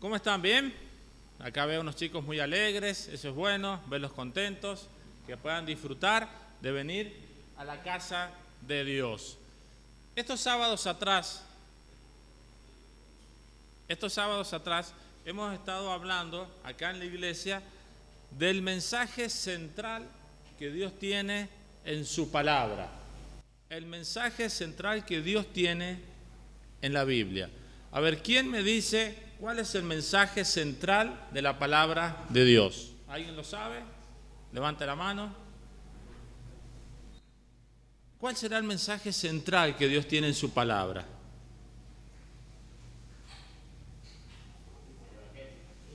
¿Cómo están? ¿Bien? Acá veo unos chicos muy alegres, eso es bueno, verlos contentos, que puedan disfrutar de venir a la casa de Dios. Estos sábados atrás hemos estado hablando acá en la iglesia del mensaje central que Dios tiene en su palabra. El mensaje central que Dios tiene en la Biblia. A ver, ¿quién me dice cuál es el mensaje central de la palabra de Dios? ¿Alguien lo sabe? Levante la mano. ¿Cuál será el mensaje central que Dios tiene en su palabra?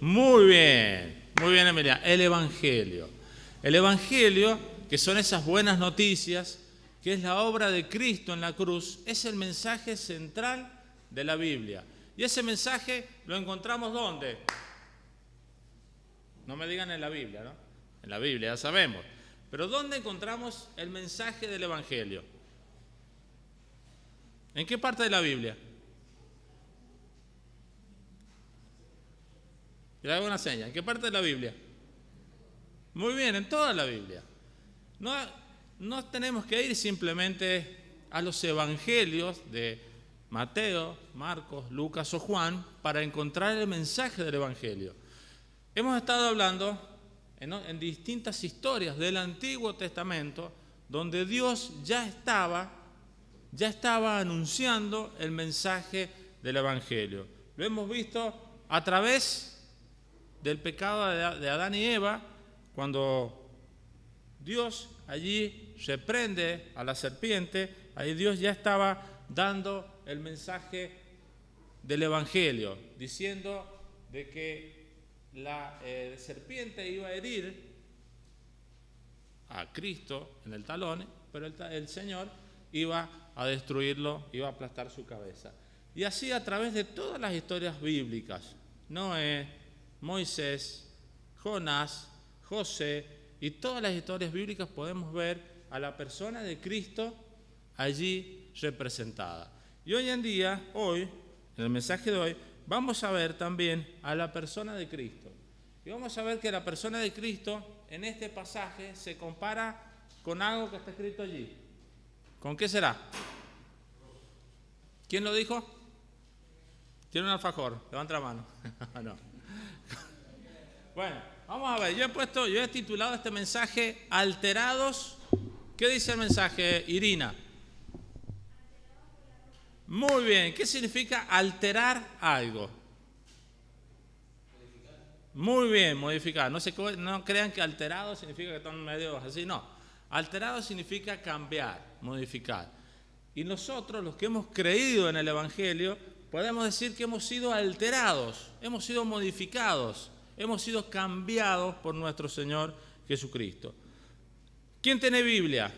Muy bien, Emilia. El Evangelio. El Evangelio, que son esas buenas noticias, que es la obra de Cristo en la cruz, es el mensaje central de la Biblia. Y ese mensaje lo encontramos ¿dónde? No me digan en la Biblia, ¿no? En la Biblia, ya sabemos. Pero ¿dónde encontramos el mensaje del Evangelio? ¿En qué parte de la Biblia? Le hago una seña. ¿En qué parte de la Biblia? Muy bien, en toda la Biblia. No tenemos que ir simplemente a los evangelios de Mateo, Marcos, Lucas o Juan para encontrar el mensaje del evangelio. Hemos estado hablando en distintas historias del Antiguo Testamento donde Dios ya estaba anunciando el mensaje del evangelio. Lo hemos visto a través del pecado de Adán y Eva, cuando Dios allí reprende a la serpiente, ahí Dios ya estaba dando el mensaje del Evangelio, diciendo de que la serpiente iba a herir a Cristo en el talón, pero el Señor iba a destruirlo, iba a aplastar su cabeza. Y así a través de todas las historias bíblicas, Noé, Moisés, Jonás, José y todas las historias bíblicas podemos ver a la persona de Cristo allí representada. Y hoy en día, en el mensaje de hoy, vamos a ver también a la persona de Cristo. Y vamos a ver que la persona de Cristo en este pasaje se compara con algo que está escrito allí. ¿Con qué será? ¿Quién lo dijo? ¿Tiene un alfajor? Levanta la mano. No. Bueno, vamos a ver, yo he titulado este mensaje Alterados. ¿Qué dice el mensaje, Irina? Muy bien, ¿qué significa alterar algo? Muy bien, modificar. No crean que alterado significa que están medio así, no. Alterado significa cambiar, modificar. Y nosotros, los que hemos creído en el Evangelio, podemos decir que hemos sido alterados, hemos sido modificados, hemos sido cambiados por nuestro Señor Jesucristo. ¿Quién tiene Biblia?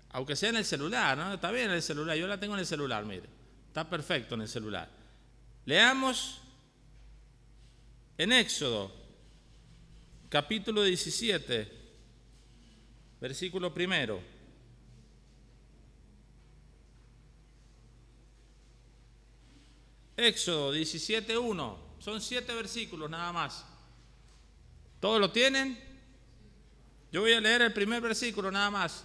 Aunque sea en el celular, ¿no? Está bien en el celular, yo la tengo en el celular, mire. Está perfecto en el celular. Leamos en Éxodo, capítulo 17, versículo 1. Éxodo 17:1. Son 7 versículos nada más. ¿Todos lo tienen? Yo voy a leer el primer versículo nada más.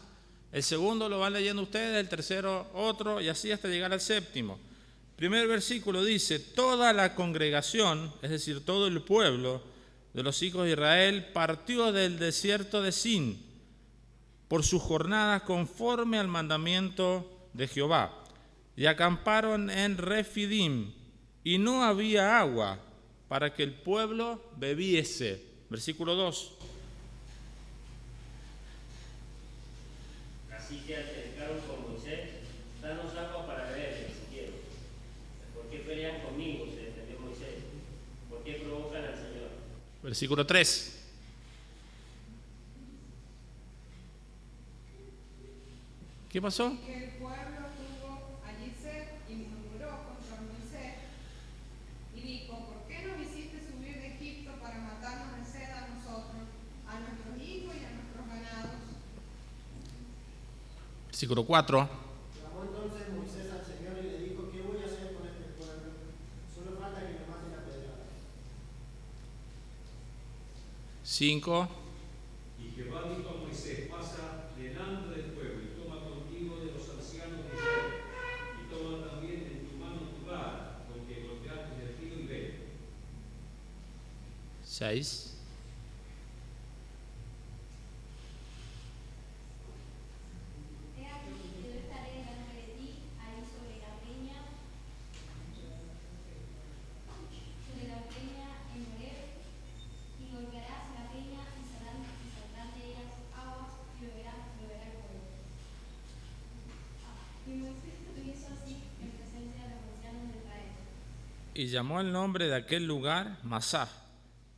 El segundo lo van leyendo ustedes, el tercero otro, y así hasta llegar al séptimo. Primer versículo dice: toda la congregación, es decir, todo el pueblo de los hijos de Israel, partió del desierto de Sin por sus jornadas conforme al mandamiento de Jehová, y acamparon en Refidim, y no había agua para que el pueblo bebiese. Versículo 2. Así que acercaron con Moisés: danos agua para beber, si quiero. ¿Por qué pelean conmigo?, se defendió Moisés. ¿Por qué provocan al Señor? Versículo 3. ¿Qué pasó? Que el pueblo tuvo allí sed y murmuró contra Moisés y dijo: ¿por qué nos hiciste subir de Egipto para matarnos de sed a nosotros, a nuestros hijos y a nuestros ganados? Versículo 4. Clamó entonces Moisés al Señor y le dijo: ¿qué voy a hacer con este pueblo? Solo falta 5. Y Jehová dijo a Moisés: pasa delante del pueblo y toma contigo de los ancianos de Israel, y toma también en tu mano tu vara, con que golpeaste el río, y ve. 6. He aquí que yo estaré delante de ti, ahí sobre la peña en Horeb, y golpearás la peña y saldrán de ellas aguas, y beberá el pueblo. Y Moisés lo hizo así en presencia de los ancianos de Israel. Y llamó el nombre de aquel lugar Masá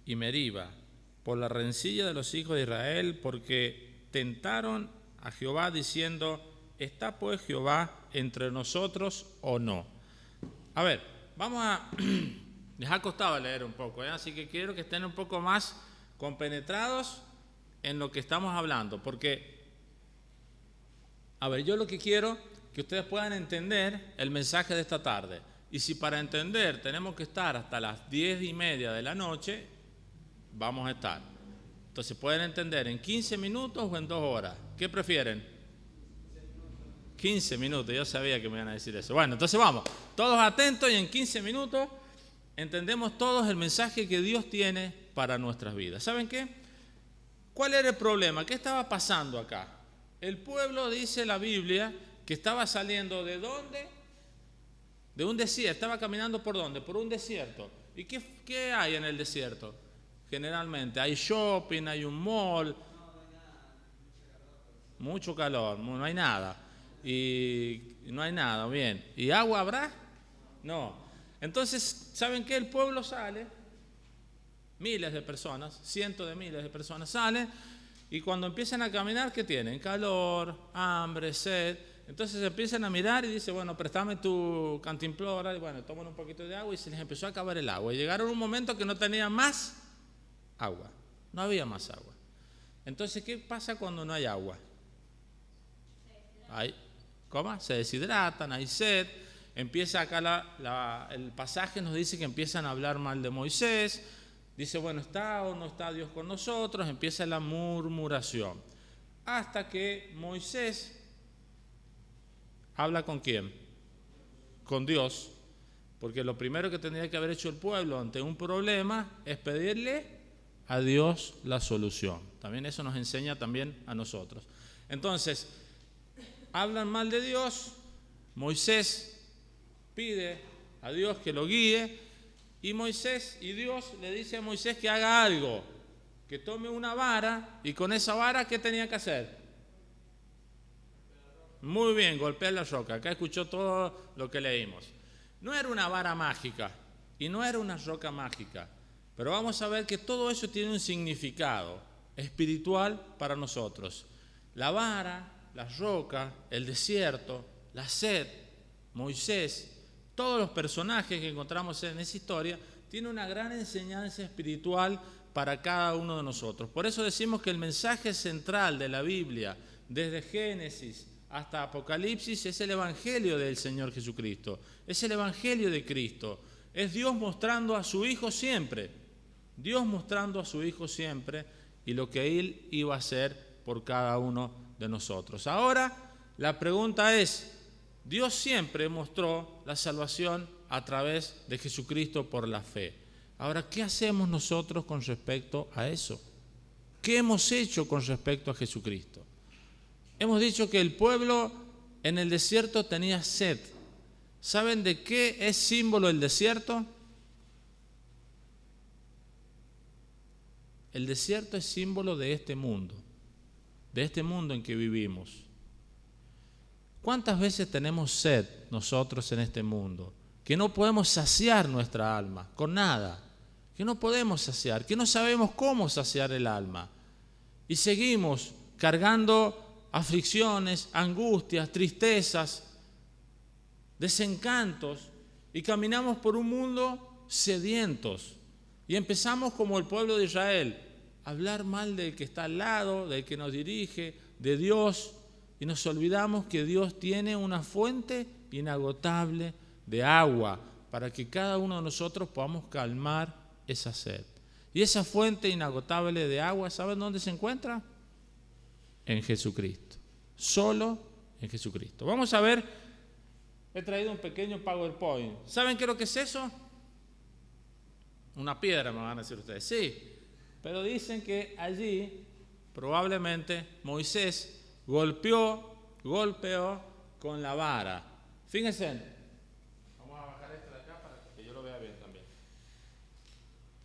y Meriba, por la rencilla de los hijos de Israel, porque tentaron a Jehová diciendo: ¿está pues Jehová entre nosotros o no? A ver, vamos a... Les ha costado leer un poco, así que quiero que estén un poco más compenetrados en lo que estamos hablando, porque, a ver, yo lo que quiero que ustedes puedan entender el mensaje de esta tarde. Y si para entender tenemos que estar hasta las 10:30 de la noche, vamos a estar. Entonces pueden entender en 15 minutos o en 2 horas. ¿Qué prefieren? 15 minutos, yo sabía que me iban a decir eso. Bueno, entonces vamos, todos atentos, y en 15 minutos entendemos todos el mensaje que Dios tiene para nuestras vidas. ¿Saben qué? ¿Cuál era el problema? ¿Qué estaba pasando acá? El pueblo, dice la Biblia, que estaba saliendo ¿de dónde? De un desierto. ¿Estaba caminando por dónde? Por un desierto. ¿Y qué hay en el desierto? Generalmente hay shopping, hay un mall, mucho calor, no hay nada. Y no hay nada, bien. ¿Y agua habrá? No. Entonces, ¿saben qué? El pueblo sale, miles de personas, cientos de miles de personas salen, y cuando empiezan a caminar, ¿qué tienen? Calor, hambre, sed. Entonces empiezan a mirar y dicen: bueno, préstame tu cantimplora, y bueno, toman un poquito de agua, y se les empezó a acabar el agua. Y llegaron a un momento que no tenían más agua, no había más agua. Entonces, ¿qué pasa cuando no hay agua? ¿Cómo? Se deshidratan, hay sed. Empieza acá el pasaje nos dice que empiezan a hablar mal de Moisés. Dice: bueno, ¿está o no está Dios con nosotros? Empieza la murmuración. Hasta que Moisés habla ¿con quién? Con Dios. Porque lo primero que tendría que haber hecho el pueblo ante un problema es pedirle a Dios la solución. También eso nos enseña también a nosotros. Entonces, hablan mal de Dios. Moisés pide a Dios que lo guíe, y Dios le dice a Moisés que haga algo, que tome una vara, y con esa vara, ¿qué tenía que hacer? Muy bien, golpear la roca. Acá escuchó todo lo que leímos. No era una vara mágica y no era una roca mágica, pero vamos a ver que todo eso tiene un significado espiritual para nosotros. La vara, la roca, el desierto, la sed, Moisés, todos los personajes que encontramos en esa historia tienen una gran enseñanza espiritual para cada uno de nosotros. Por eso decimos que el mensaje central de la Biblia, desde Génesis hasta Apocalipsis, es el Evangelio del Señor Jesucristo. Es el Evangelio de Cristo. Es Dios mostrando a su Hijo siempre. Dios mostrando a su Hijo siempre y lo que Él iba a hacer por cada uno de nosotros. Ahora, la pregunta es: Dios siempre mostró la salvación a través de Jesucristo por la fe. Ahora, ¿qué hacemos nosotros con respecto a eso? ¿Qué hemos hecho con respecto a Jesucristo? Hemos dicho que el pueblo en el desierto tenía sed. ¿Saben de qué es símbolo el desierto? El desierto es símbolo de este mundo en que vivimos. ¿Cuántas veces tenemos sed nosotros en este mundo? Que no podemos saciar nuestra alma con nada, que no podemos saciar, que no sabemos cómo saciar el alma. Y seguimos cargando aflicciones, angustias, tristezas, desencantos, y caminamos por un mundo sedientos. Y empezamos como el pueblo de Israel, a hablar mal del que está al lado, del que nos dirige, de Dios, y nos olvidamos que Dios tiene una fuente inagotable de agua para que cada uno de nosotros podamos calmar esa sed. Y esa fuente inagotable de agua, ¿saben dónde se encuentra? En Jesucristo. Solo en Jesucristo. Vamos a ver, he traído un pequeño PowerPoint. ¿Saben qué es lo que es eso? Una piedra, me van a decir ustedes. Sí, pero dicen que allí probablemente Moisés golpeó con la vara. Fíjense, vamos a bajar esto de acá para que yo lo vea bien también.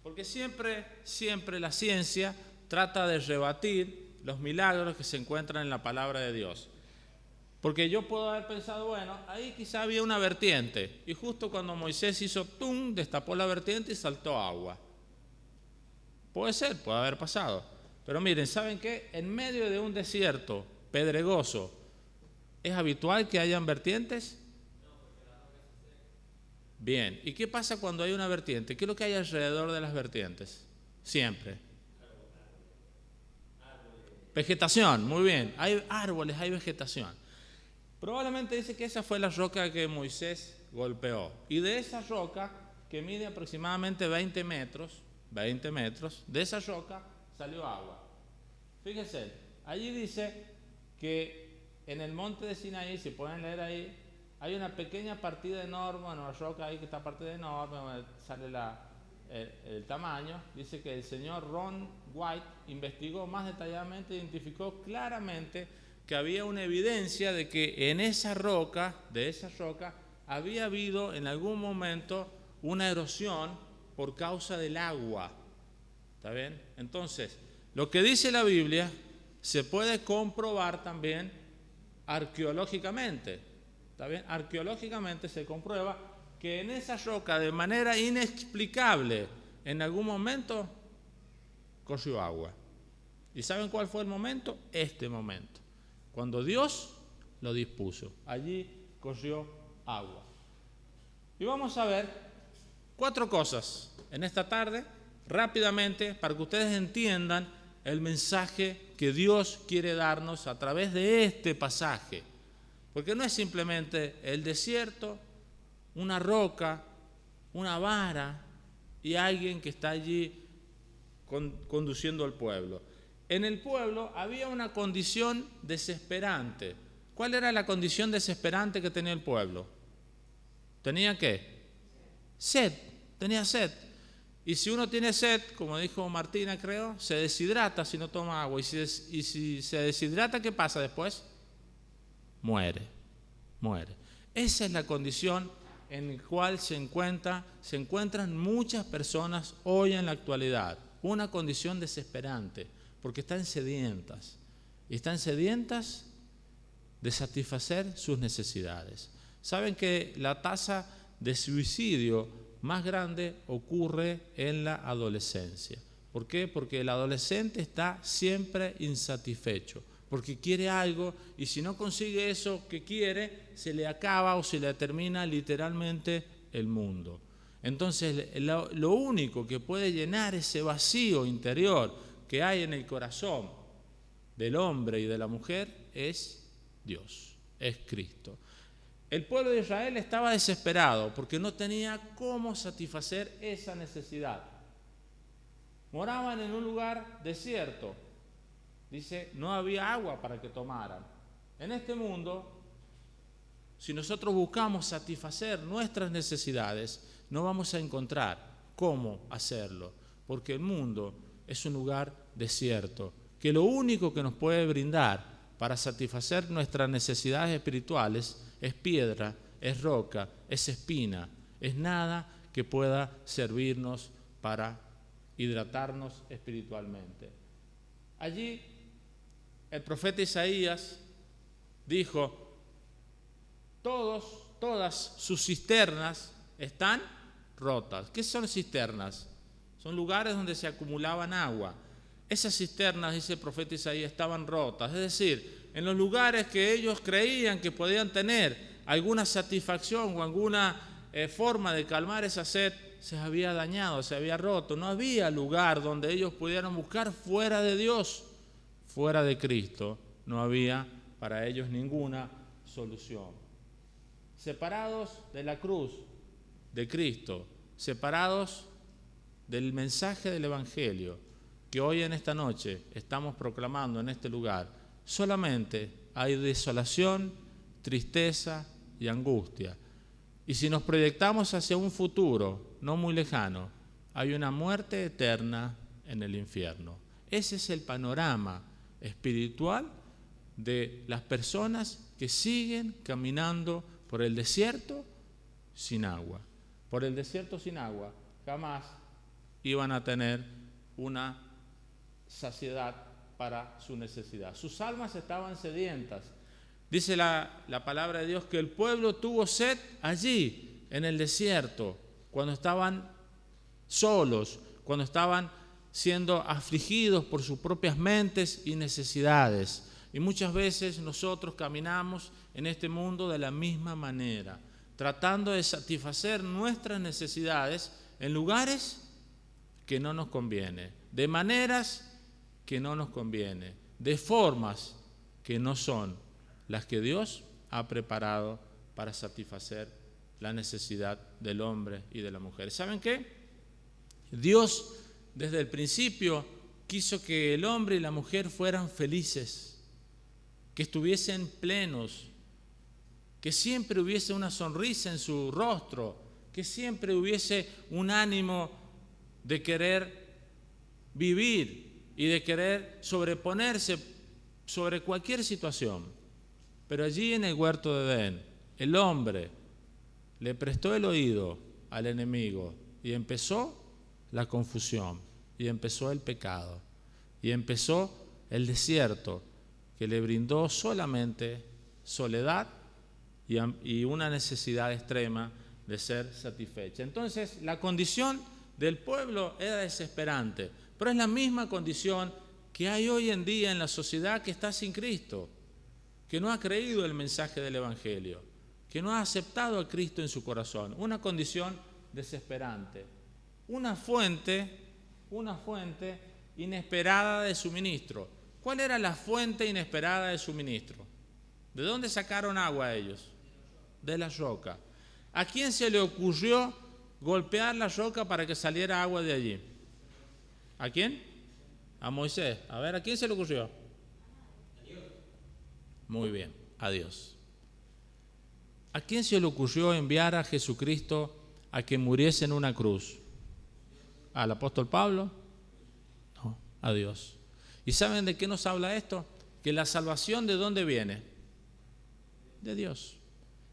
Porque siempre la ciencia trata de rebatir los milagros que se encuentran en la palabra de Dios. Porque yo puedo haber pensado, bueno, ahí quizá había una vertiente, y justo cuando Moisés hizo ¡tum!, destapó la vertiente y saltó agua. Puede ser, puede haber pasado. Pero miren, ¿saben qué? En medio de un desierto pedregoso, ¿es habitual que hayan vertientes? Bien, ¿y qué pasa cuando hay una vertiente? ¿Qué es lo que hay alrededor de las vertientes? Siempre. Vegetación, muy bien. Hay árboles, hay vegetación. Probablemente dice que esa fue la roca que Moisés golpeó. Y de esa roca, que mide aproximadamente 20 metros, de esa roca salió agua. Fíjense, allí dice que en el monte de Sinaí, si pueden leer ahí, hay una pequeña partida enorme, una roca ahí que está partida enorme, donde sale el tamaño. Dice que el señor Ron White investigó más detalladamente, identificó claramente que había una evidencia de que en esa roca, había habido en algún momento una erosión por causa del agua. ¿Está bien? Entonces, lo que dice la Biblia se puede comprobar también arqueológicamente. ¿Está bien? Arqueológicamente se comprueba que en esa roca, de manera inexplicable, en algún momento corrió agua. ¿Y saben cuál fue el momento? Este momento. Cuando Dios lo dispuso, allí corrió agua. Y vamos a ver 4 cosas en esta tarde, rápidamente, para que ustedes entiendan el mensaje que Dios quiere darnos a través de este pasaje. Porque no es simplemente el desierto, una roca, una vara y alguien que está allí conduciendo al pueblo. En el pueblo había una condición desesperante. ¿Cuál era la condición desesperante que tenía el pueblo? ¿Tenía qué? Sed, tenía sed. Y si uno tiene sed, como dijo Martina, creo, se deshidrata si no toma agua. Y si se deshidrata, ¿qué pasa después? Muere. Esa es la condición en la cual se encuentran muchas personas hoy en la actualidad. Una condición desesperante, porque están sedientas. Y están sedientas de satisfacer sus necesidades. Saben que la tasa de suicidio más grande ocurre en la adolescencia. ¿Por qué? Porque el adolescente está siempre insatisfecho, porque quiere algo y si no consigue eso que quiere, se le acaba o se le termina literalmente el mundo. Entonces, lo único que puede llenar ese vacío interior que hay en el corazón del hombre y de la mujer es Dios, es Cristo. El pueblo de Israel estaba desesperado porque no tenía cómo satisfacer esa necesidad. Moraban en un lugar desierto. Dice, no había agua para que tomaran. En este mundo, si nosotros buscamos satisfacer nuestras necesidades, no vamos a encontrar cómo hacerlo, porque el mundo es un lugar desierto, que lo único que nos puede brindar para satisfacer nuestras necesidades espirituales es piedra, es roca, es espina, es nada que pueda servirnos para hidratarnos espiritualmente. Allí el profeta Isaías dijo, todas sus cisternas están rotas. ¿Qué son cisternas? Son lugares donde se acumulaban agua. Esas cisternas, dice el profeta Isaías, estaban rotas. Es decir, en los lugares que ellos creían que podían tener alguna satisfacción o alguna forma de calmar esa sed, se había dañado, se había roto. No había lugar donde ellos pudieran buscar fuera de Dios, fuera de Cristo. No había para ellos ninguna solución. Separados de la cruz de Cristo, separados del mensaje del Evangelio que hoy en esta noche estamos proclamando en este lugar, solamente hay desolación, tristeza y angustia. Y si nos proyectamos hacia un futuro no muy lejano, hay una muerte eterna en el infierno. Ese es el panorama espiritual de las personas que siguen caminando por el desierto sin agua. Por el desierto sin agua jamás iban a tener una saciedad para su necesidad. Sus almas estaban sedientas. Dice la palabra de Dios que el pueblo tuvo sed allí, en el desierto, cuando estaban solos, cuando estaban siendo afligidos por sus propias mentes y necesidades. Y muchas veces nosotros caminamos en este mundo de la misma manera, tratando de satisfacer nuestras necesidades en lugares que no nos conviene, de maneras que no nos conviene, de formas que no son las que Dios ha preparado para satisfacer la necesidad del hombre y de la mujer. ¿Saben qué? Dios desde el principio quiso que el hombre y la mujer fueran felices, que estuviesen plenos, que siempre hubiese una sonrisa en su rostro, que siempre hubiese un ánimo de querer vivir y de querer sobreponerse sobre cualquier situación. Pero allí en el huerto de Edén, el hombre le prestó el oído al enemigo y empezó la confusión, y empezó el pecado, y empezó el desierto que le brindó solamente soledad y una necesidad extrema de ser satisfecha. Entonces, la condición del pueblo era desesperante, pero es la misma condición que hay hoy en día en la sociedad que está sin Cristo, que no ha creído el mensaje del Evangelio, que no ha aceptado a Cristo en su corazón. Una condición desesperante, una fuente inesperada de suministro. ¿Cuál era la fuente inesperada de suministro? ¿De dónde sacaron agua ellos? De la roca. ¿A quién se le ocurrió golpear la roca para que saliera agua de allí? ¿A quién? A Moisés. A ver, ¿a quién se le ocurrió? A Dios. Muy bien, a Dios. ¿A quién se le ocurrió enviar a Jesucristo a que muriese en una cruz? ¿Al apóstol Pablo? No, a Dios. ¿Y saben de qué nos habla esto? Que la salvación, ¿de dónde viene? De Dios.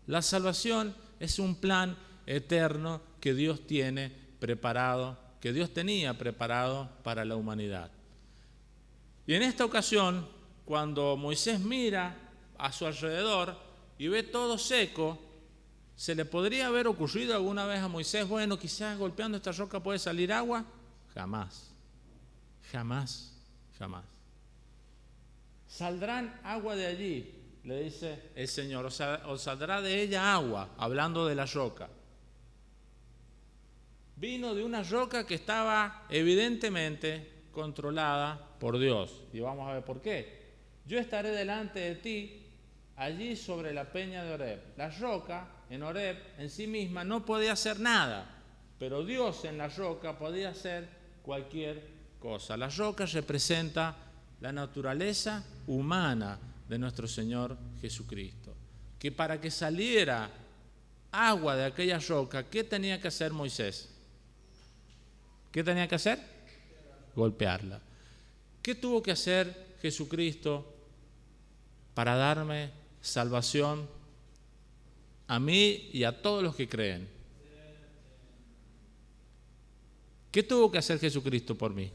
La salvación es un plan eterno que Dios tiene preparado, que Dios tenía preparado para la humanidad. Y en esta ocasión, cuando Moisés mira a su alrededor y ve todo seco, ¿se le podría haber ocurrido alguna vez a Moisés, bueno, quizás golpeando esta roca puede salir agua? Jamás, jamás, jamás. ¿Saldrán agua de allí?, le dice el Señor, o saldrá de ella agua, hablando de la roca. Vino de una roca que estaba evidentemente controlada por Dios. Y vamos a ver por qué. Yo estaré delante de ti allí sobre la peña de Horeb. La roca en Horeb en sí misma no podía hacer nada, pero Dios en la roca podía hacer cualquier cosa. La roca representa la naturaleza humana de nuestro Señor Jesucristo, que para que saliera agua de aquella roca, ¿qué tenía que hacer Moisés? ¿Qué tenía que hacer? Golpearla. ¿Qué tuvo que hacer Jesucristo para darme salvación a mí y a todos los que creen? ¿Qué tuvo que hacer Jesucristo por mí?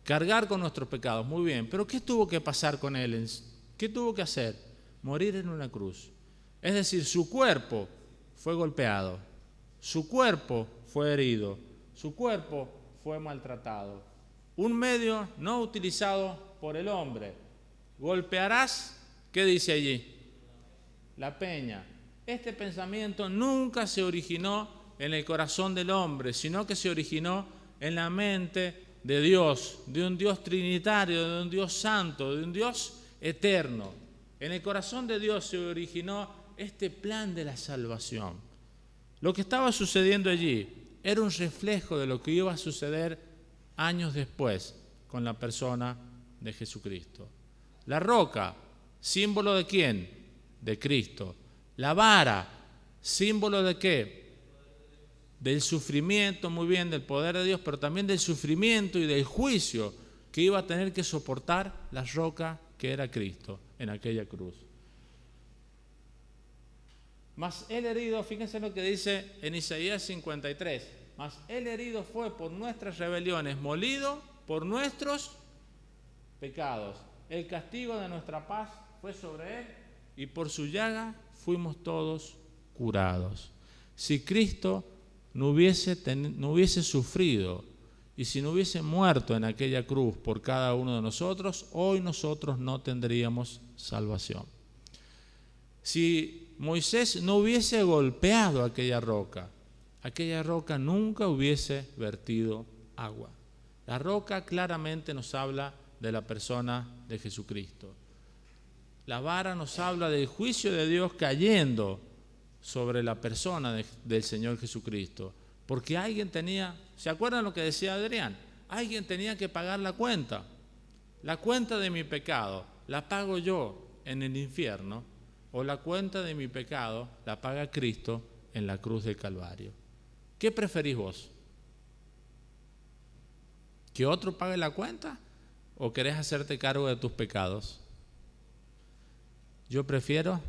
Cargar con nuestros pecados, muy bien. Pero ¿qué tuvo que pasar con Él? ¿Qué tuvo que hacer? Morir en una cruz. Es decir, su cuerpo fue golpeado, su cuerpo fue herido, su cuerpo fue maltratado. Un medio no utilizado por el hombre. Golpearás, ¿qué dice allí? La peña. Este pensamiento nunca se originó en el corazón del hombre, sino que se originó en la mente de Dios, de un Dios trinitario, de un Dios santo, de un Dios eterno. En el corazón de Dios se originó este plan de la salvación. Lo que estaba sucediendo allí era un reflejo de lo que iba a suceder años después con la persona de Jesucristo. La roca, símbolo de quién? De Cristo. La vara, símbolo de qué? Del sufrimiento, muy bien, del poder de Dios, pero también del sufrimiento y del juicio que iba a tener que soportar la roca que era Cristo en aquella cruz. Mas el herido, fíjense lo que dice en Isaías 53, mas el herido fue por nuestras rebeliones, molido por nuestros pecados. El castigo de nuestra paz fue sobre él y por su llaga fuimos todos curados. Si Cristo no hubiese sufrido y si no hubiese muerto en aquella cruz por cada uno de nosotros, hoy nosotros no tendríamos salvación. Si Moisés no hubiese golpeado aquella roca nunca hubiese vertido agua. La roca claramente nos habla de la persona de Jesucristo. La vara nos habla del juicio de Dios cayendo sobre la persona del Señor Jesucristo. Porque alguien tenía, ¿se acuerdan lo que decía Adrián? Alguien tenía que pagar la cuenta. La cuenta de mi pecado la pago yo en el infierno, o la cuenta de mi pecado la paga Cristo en la cruz del Calvario. ¿Qué preferís vos? ¿Que otro pague la cuenta o querés hacerte cargo de tus pecados? Yo prefiero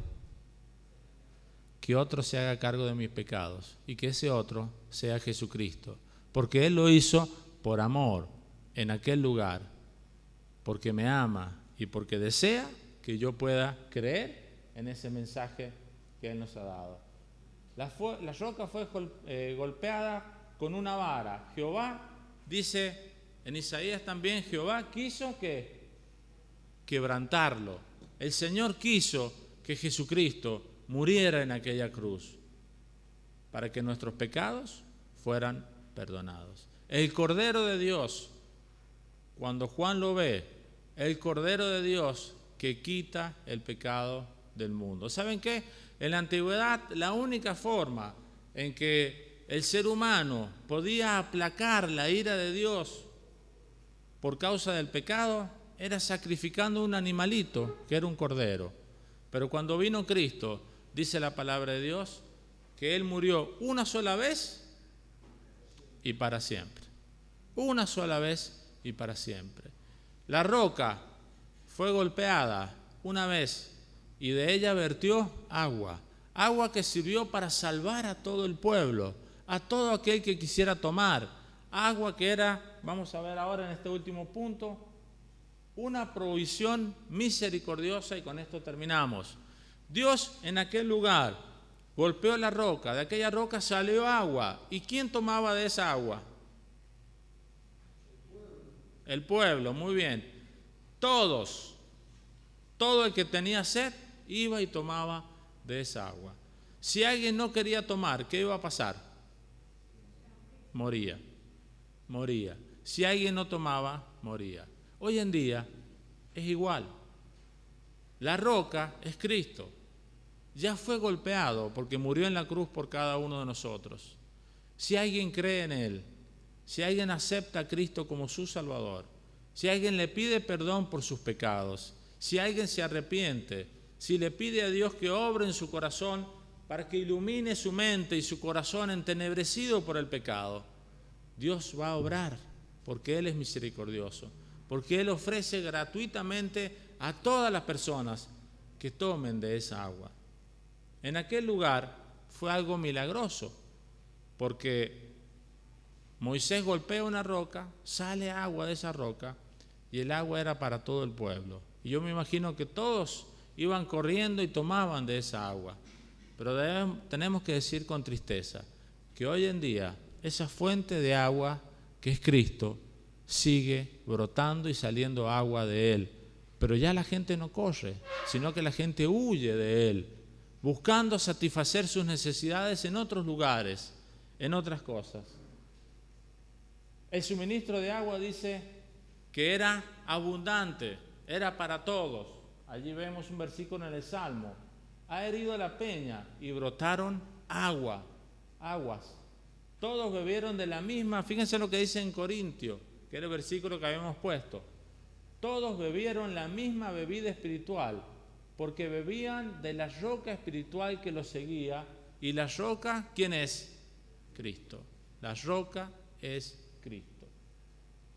que otro se haga cargo de mis pecados y que ese otro sea Jesucristo, porque Él lo hizo por amor en aquel lugar, porque me ama y porque desea que yo pueda creer en ese mensaje que Él nos ha dado. La roca fue golpeada con una vara. Jehová, dice en Isaías también, Jehová quiso quebrantarlo. El Señor quiso que Jesucristo muriera en aquella cruz para que nuestros pecados fueran perdonados. El Cordero de Dios, cuando Juan lo ve, el Cordero de Dios que quita el pecado del mundo. ¿Saben qué? En la antigüedad la única forma en que el ser humano podía aplacar la ira de Dios por causa del pecado era sacrificando un animalito que era un cordero. Pero cuando vino Cristo, dice la palabra de Dios, que Él murió una sola vez y para siempre. Una sola vez y para siempre. La roca fue golpeada una vez y de ella vertió agua. Agua que sirvió para salvar a todo el pueblo, a todo aquel que quisiera tomar. Agua que era, vamos a ver ahora en este último punto, una provisión misericordiosa, y con esto terminamos. Dios en aquel lugar golpeó la roca, de aquella roca salió agua. ¿Y quién tomaba de esa agua? El pueblo, muy bien. Todos, todo el que tenía sed iba y tomaba de esa agua. Si alguien no quería tomar, ¿qué iba a pasar? Moría. Si alguien no tomaba, moría. Hoy en día es igual. La roca es Cristo. Ya fue golpeado porque murió en la cruz por cada uno de nosotros. Si alguien cree en Él, si alguien acepta a Cristo como su Salvador, si alguien le pide perdón por sus pecados, si alguien se arrepiente, si le pide a Dios que obre en su corazón para que ilumine su mente y su corazón entenebrecido por el pecado, Dios va a obrar porque Él es misericordioso, porque Él ofrece gratuitamente a todas las personas que tomen de esa agua. En aquel lugar fue algo milagroso, porque Moisés golpea una roca, sale agua de esa roca, y el agua era para todo el pueblo. Y yo me imagino que todos iban corriendo y tomaban de esa agua. Pero tenemos que decir con tristeza que hoy en día esa fuente de agua que es Cristo sigue brotando y saliendo agua de Él. Pero ya la gente no corre, sino que la gente huye de Él, buscando satisfacer sus necesidades en otros lugares, en otras cosas. El suministro de agua dice que era abundante, era para todos. Allí vemos un versículo en el Salmo. Ha herido la peña y brotaron aguas. Todos bebieron de la misma, fíjense lo que dice en Corintios, que era el versículo que habíamos puesto. Todos bebieron la misma bebida espiritual, porque bebían de la roca espiritual que los seguía. ¿Y la roca quién es? Cristo. La roca es Cristo.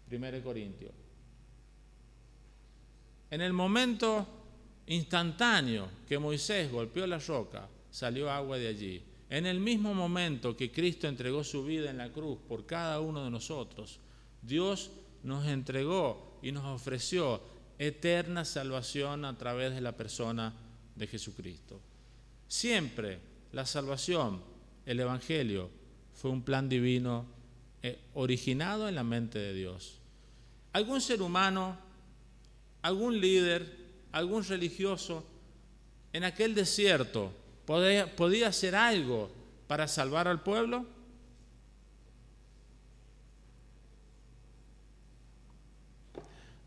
1 Corintios. En el momento instantáneo que Moisés golpeó la roca, salió agua de allí. En el mismo momento que Cristo entregó su vida en la cruz por cada uno de nosotros, Dios nos entregó y nos ofreció eterna salvación a través de la persona de Jesucristo. Siempre la salvación, el Evangelio, fue un plan divino originado en la mente de Dios. Algún ser humano, algún líder, algún religioso en aquel desierto podía hacer algo para salvar al pueblo.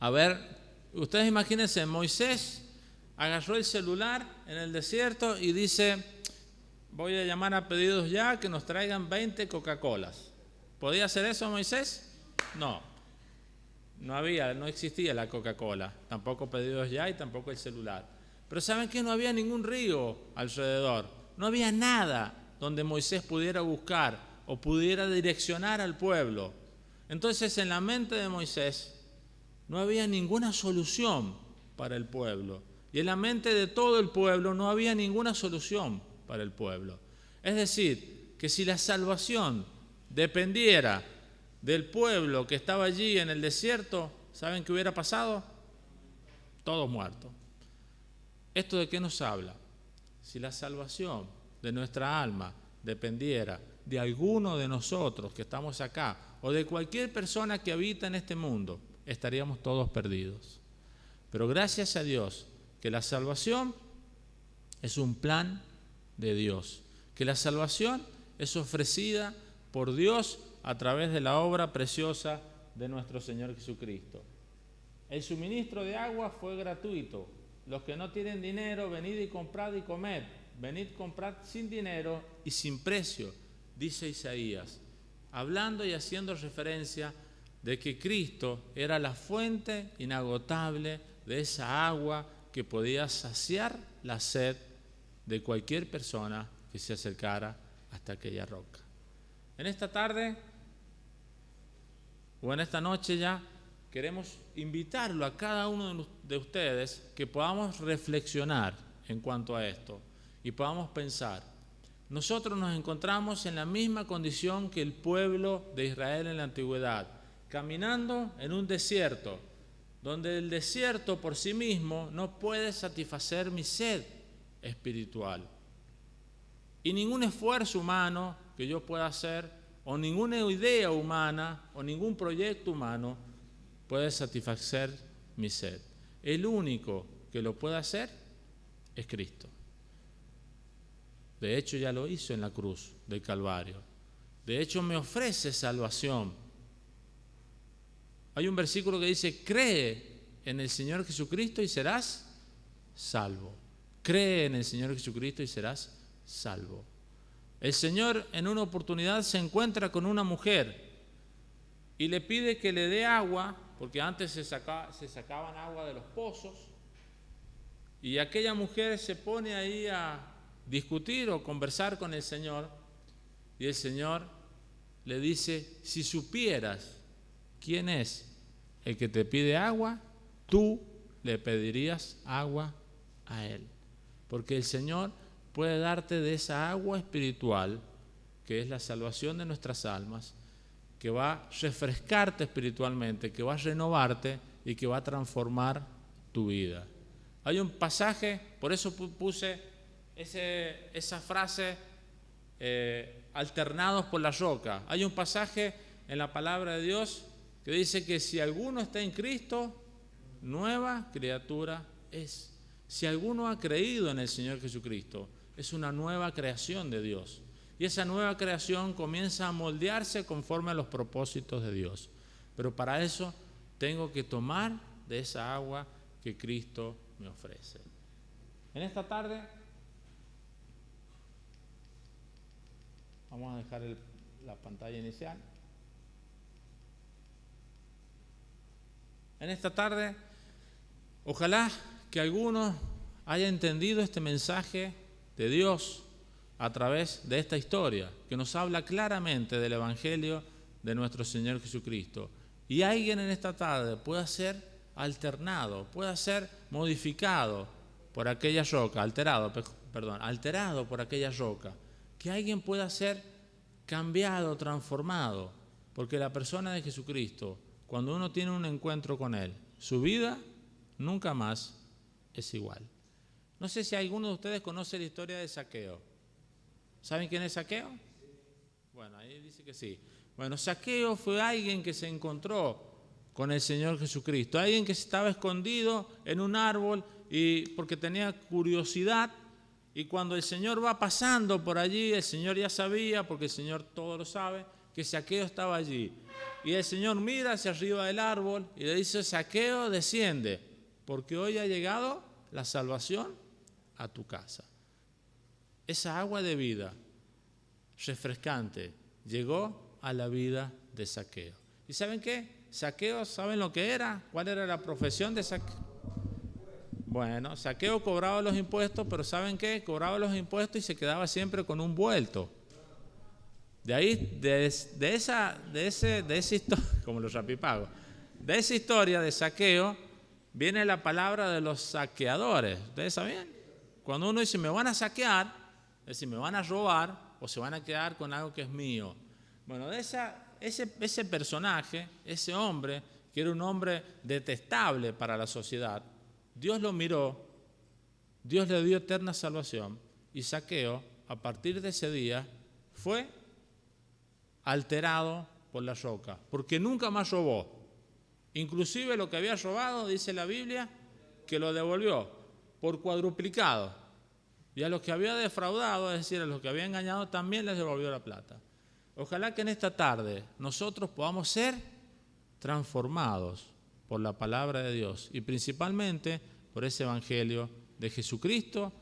A ver, ustedes imagínense, Moisés agarró el celular en el desierto y dice: voy a llamar a Pedidos Ya que nos traigan 20 Coca-Colas. ¿Podía hacer eso Moisés? No. No existía la Coca-Cola, tampoco Pedidos Ya y tampoco el celular. Pero ¿saben qué? No había ningún río alrededor, no había nada donde Moisés pudiera buscar o pudiera direccionar al pueblo. Entonces, en la mente de Moisés no había ninguna solución para el pueblo. Y en la mente de todo el pueblo no había ninguna solución para el pueblo. Es decir, que si la salvación dependiera del pueblo que estaba allí en el desierto, ¿saben qué hubiera pasado? Todos muertos. ¿Esto de qué nos habla? Si la salvación de nuestra alma dependiera de alguno de nosotros que estamos acá o de cualquier persona que habita en este mundo, estaríamos todos perdidos. Pero gracias a Dios que la salvación es un plan de Dios, que la salvación es ofrecida por Dios a través de la obra preciosa de nuestro Señor Jesucristo. El suministro de agua fue gratuito. Los que no tienen dinero, venid y comprad y comed. Venid, comprad sin dinero y sin precio, dice Isaías, hablando y haciendo referencia de que Cristo era la fuente inagotable de esa agua que podía saciar la sed de cualquier persona que se acercara hasta aquella roca. En esta tarde o en esta noche ya queremos invitarlo a cada uno de ustedes que podamos reflexionar en cuanto a esto y podamos pensar. Nosotros nos encontramos en la misma condición que el pueblo de Israel en la antigüedad, caminando en un desierto, donde el desierto por sí mismo no puede satisfacer mi sed espiritual. Y ningún esfuerzo humano que yo pueda hacer, o ninguna idea humana, o ningún proyecto humano puede satisfacer mi sed. El único que lo puede hacer es Cristo. De hecho, ya lo hizo en la cruz del Calvario. De hecho, me ofrece salvación. Hay un versículo que dice: cree en el Señor Jesucristo y serás salvo. Cree en el Señor Jesucristo y serás salvo. El Señor en una oportunidad se encuentra con una mujer y le pide que le dé agua, porque antes se sacaban agua de los pozos, y aquella mujer se pone ahí a discutir o conversar con el Señor, y el Señor le dice: si supieras quién es el que te pide agua, tú le pedirías agua a él, porque el Señor puede darte de esa agua espiritual, que es la salvación de nuestras almas, que va a refrescarte espiritualmente, que va a renovarte y que va a transformar tu vida. Hay un pasaje, por eso puse esa frase, alternados por la roca. Hay un pasaje en la palabra de Dios que dice que si alguno está en Cristo, nueva criatura es. Si alguno ha creído en el Señor Jesucristo, es una nueva creación de Dios. Y esa nueva creación comienza a moldearse conforme a los propósitos de Dios. Pero para eso tengo que tomar de esa agua que Cristo me ofrece. En esta tarde vamos a dejar la pantalla inicial. En esta tarde, ojalá que alguno haya entendido este mensaje de Dios a través de esta historia, que nos habla claramente del Evangelio de nuestro Señor Jesucristo. Y alguien en esta tarde pueda ser alternado, pueda ser modificado por aquella roca, alterado por aquella roca. Que alguien pueda ser cambiado, transformado, porque la persona de Jesucristo, cuando uno tiene un encuentro con Él, su vida nunca más es igual. No sé si alguno de ustedes conoce la historia de Zaqueo. ¿Saben quién es Zaqueo? Bueno, ahí dice que sí. Bueno, Zaqueo fue alguien que se encontró con el Señor Jesucristo, alguien que estaba escondido en un árbol y porque tenía curiosidad, y cuando el Señor va pasando por allí, el Señor ya sabía, porque el Señor todo lo sabe, que Zaqueo estaba allí. Y el Señor mira hacia arriba del árbol y le dice: Zaqueo, desciende, porque hoy ha llegado la salvación a tu casa. Esa agua de vida refrescante llegó a la vida de Zaqueo. ¿Y saben qué? Zaqueo, ¿saben lo que era? ¿Cuál era la profesión de Zaqueo? Bueno, Zaqueo cobraba los impuestos, pero ¿saben qué? Cobraba los impuestos y se quedaba siempre con un vuelto. De ahí, de esa historia, como los rapipagos, de esa historia de Zaqueo viene la palabra de los saqueadores. ¿Ustedes saben? Cuando uno dice me van a saquear, es decir, me van a robar o se van a quedar con algo que es mío. Bueno, de ese personaje, ese hombre, que era un hombre detestable para la sociedad, Dios lo miró, Dios le dio eterna salvación, y Zaqueo, a partir de ese día, fue alterado por la roca, porque nunca más robó. Inclusive lo que había robado, dice la Biblia, que lo devolvió por cuadruplicado. Y a los que había defraudado, es decir, a los que había engañado, también les devolvió la plata. Ojalá que en esta tarde nosotros podamos ser transformados por la palabra de Dios y principalmente por ese Evangelio de Jesucristo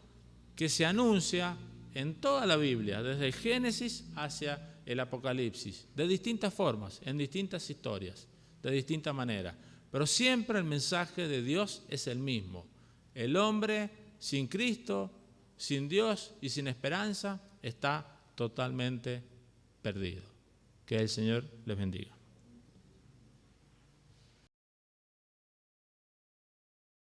que se anuncia en toda la Biblia, desde el Génesis hacia el Apocalipsis, de distintas formas, en distintas historias, de distinta manera. Pero siempre el mensaje de Dios es el mismo. El hombre sin Cristo, sin Dios y sin esperanza está totalmente perdido. Que el Señor les bendiga.